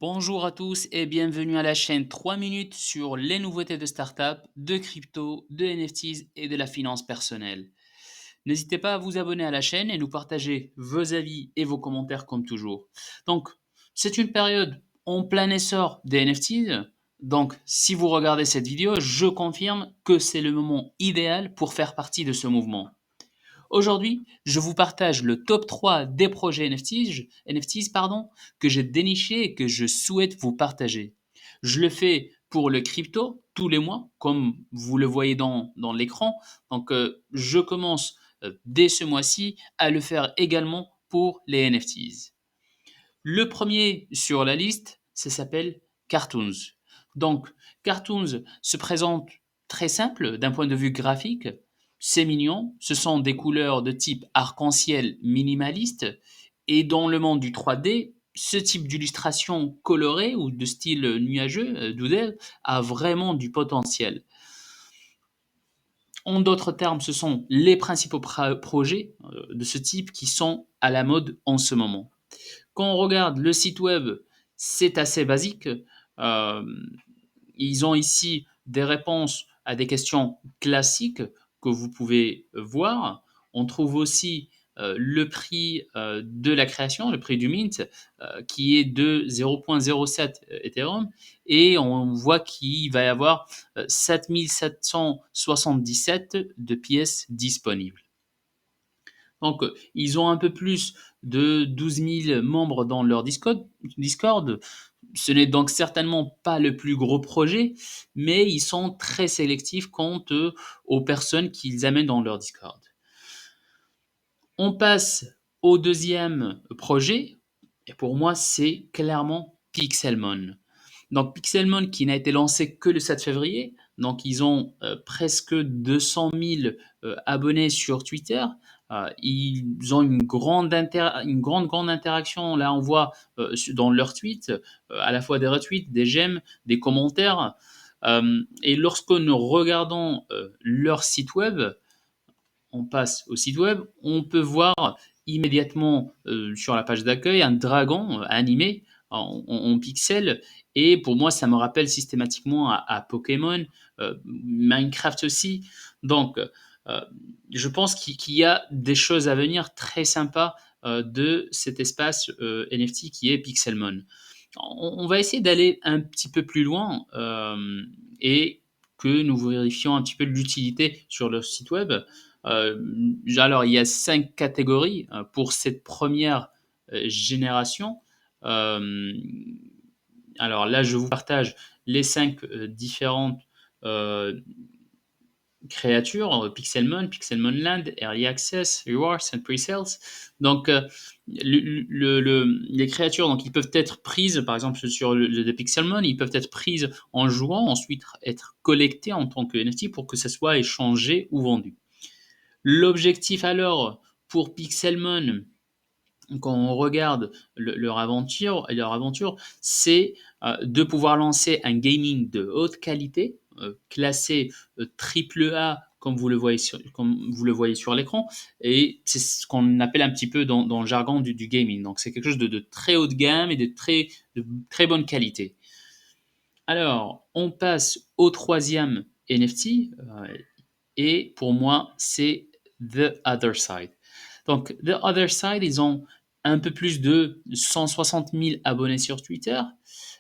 Bonjour à tous et bienvenue à la chaîne 3 minutes sur les nouveautés de startup, de crypto, de NFTs et de la finance personnelle. N'hésitez pas à vous abonner à la chaîne et nous partager vos avis et vos commentaires comme toujours. Donc, c'est une période en plein essor des NFTs. Donc, si vous regardez cette vidéo, je confirme que c'est le moment idéal pour faire partie de ce mouvement. Aujourd'hui, je vous partage le top 3 des projets NFTs que j'ai dénichés et que je souhaite vous partager. Je le fais pour le crypto tous les mois, comme vous le voyez dans l'écran. Donc, je commence dès ce mois-ci à le faire également pour les NFTs. Le premier sur la liste, ça s'appelle Cartoons. Donc, Cartoons se présente très simple d'un point de vue graphique. C'est mignon, ce sont des couleurs de type arc-en-ciel minimaliste. Et dans le monde du 3D, ce type d'illustration colorée ou de style nuageux, doodle, a vraiment du potentiel. En d'autres termes, ce sont les principaux projets de ce type qui sont à la mode en ce moment. Quand on regarde le site web, c'est assez basique. Euh, Ils ont ici des réponses à des questions classiques que vous pouvez voir. On trouve aussi le prix de la création, le prix du mint, qui est de 0,07 Ethereum. Et on voit qu'il va y avoir 7777 de pièces disponibles. Donc, ils ont un peu plus de 12 000 membres dans leur Discord. Ce n'est donc certainement pas le plus gros projet, mais ils sont très sélectifs quant aux personnes qu'ils amènent dans leur Discord. On passe au deuxième projet, et pour moi, c'est clairement Pixelmon. Donc Pixelmon qui n'a été lancé que le 7 février, donc ils ont presque 200 000 abonnés sur Twitter. Ils ont grande interaction. Là, on voit dans leurs tweets à la fois des retweets, des j'aime, des commentaires. Et lorsque nous regardons leur site web, on passe au site web, on peut voir immédiatement sur la page d'accueil un dragon animé en pixels. Et pour moi, ça me rappelle systématiquement à Pokémon, Minecraft aussi. Donc, euh, je pense qu'il y a des choses à venir très sympas de cet espace NFT qui est Pixelmon. On va essayer d'aller un petit peu plus loin et que nous vérifions un petit peu l'utilité sur leur site web. Alors, il y a 5 catégories pour cette première génération. Euh, alors là, je vous partage les 5 différentes euh, créatures, Pixelmon, Pixelmon Land, Early Access, Rewards and Pre-Sales. Donc, les créatures, donc, ils peuvent être prises, par exemple, sur le Pixelmon, ils peuvent être prises en jouant, ensuite être collectées en tant que NFT pour que ça soit échangé ou vendu. L'objectif alors pour Pixelmon, quand on regarde leur aventure, c'est de pouvoir lancer un gaming de haute qualité, classé AAA comme vous le voyez sur l'écran, et c'est ce qu'on appelle un petit peu dans le jargon du gaming. Donc c'est quelque chose de très haut de gamme et de très bonne qualité. Alors, on passe au troisième NFT, et pour moi, c'est The Other Side. Donc, The Other Side, ils ont un peu plus de 160 000 abonnés sur Twitter.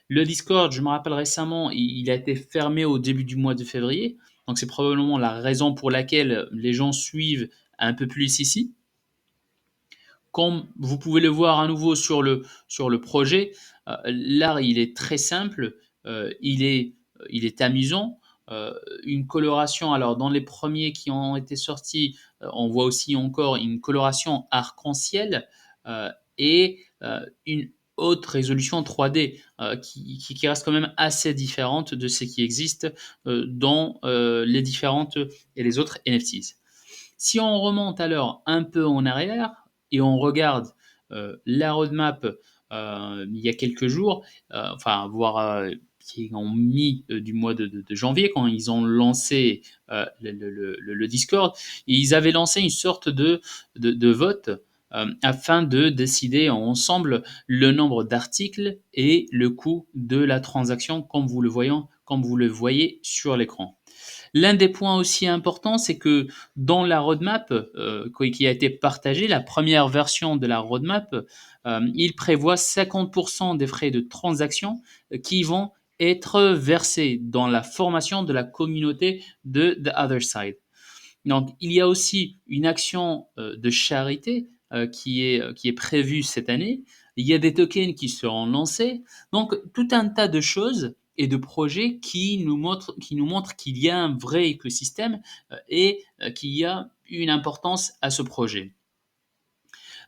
Le Discord, je me rappelle récemment, il a été fermé au début du mois de février. Donc, c'est probablement la raison pour laquelle les gens suivent un peu plus ici. Comme vous pouvez le voir à nouveau sur le projet, l'art, il est très simple, il est amusant. Une coloration, alors dans les premiers qui ont été sortis, on voit aussi encore une coloration arc-en-ciel et une haute résolution 3D qui reste quand même assez différente de ce qui existe dans les différentes et les autres NFTs. Si on remonte alors un peu en arrière et on regarde la roadmap il y a quelques jours, enfin voire qui est en mi du mois de janvier, quand ils ont lancé le Discord, ils avaient lancé une sorte de vote afin de décider ensemble le nombre d'articles et le coût de la transaction comme vous le voyez sur l'écran. L'un des points aussi importants, c'est que dans la roadmap qui a été partagée, la première version de la roadmap, il prévoit 50% des frais de transaction qui vont être versés dans la formation de la communauté de The Other Side. Donc, il y a aussi une action de charité qui est prévue cette année. Il y a des tokens qui seront lancés. Donc, tout un tas de choses et de projets qui nous montrent qu'il y a un vrai écosystème et qu'il y a une importance à ce projet.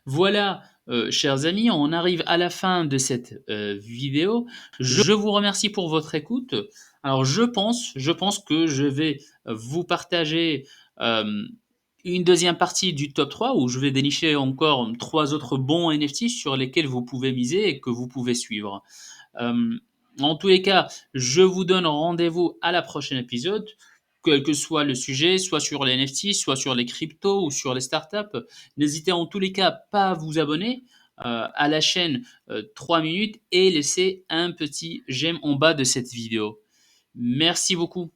Voilà, chers amis, on arrive à la fin de cette vidéo. Je vous remercie pour votre écoute. Alors, je pense que je vais vous partager une deuxième partie du top 3 où je vais dénicher encore 3 autres bons NFT sur lesquels vous pouvez miser et que vous pouvez suivre. En tous les cas, je vous donne rendez-vous à la prochaine épisode, quel que soit le sujet, soit sur les NFT, soit sur les cryptos ou sur les startups. N'hésitez en tous les cas pas à vous abonner à la chaîne 3 minutes et laisser un petit j'aime en bas de cette vidéo. Merci beaucoup.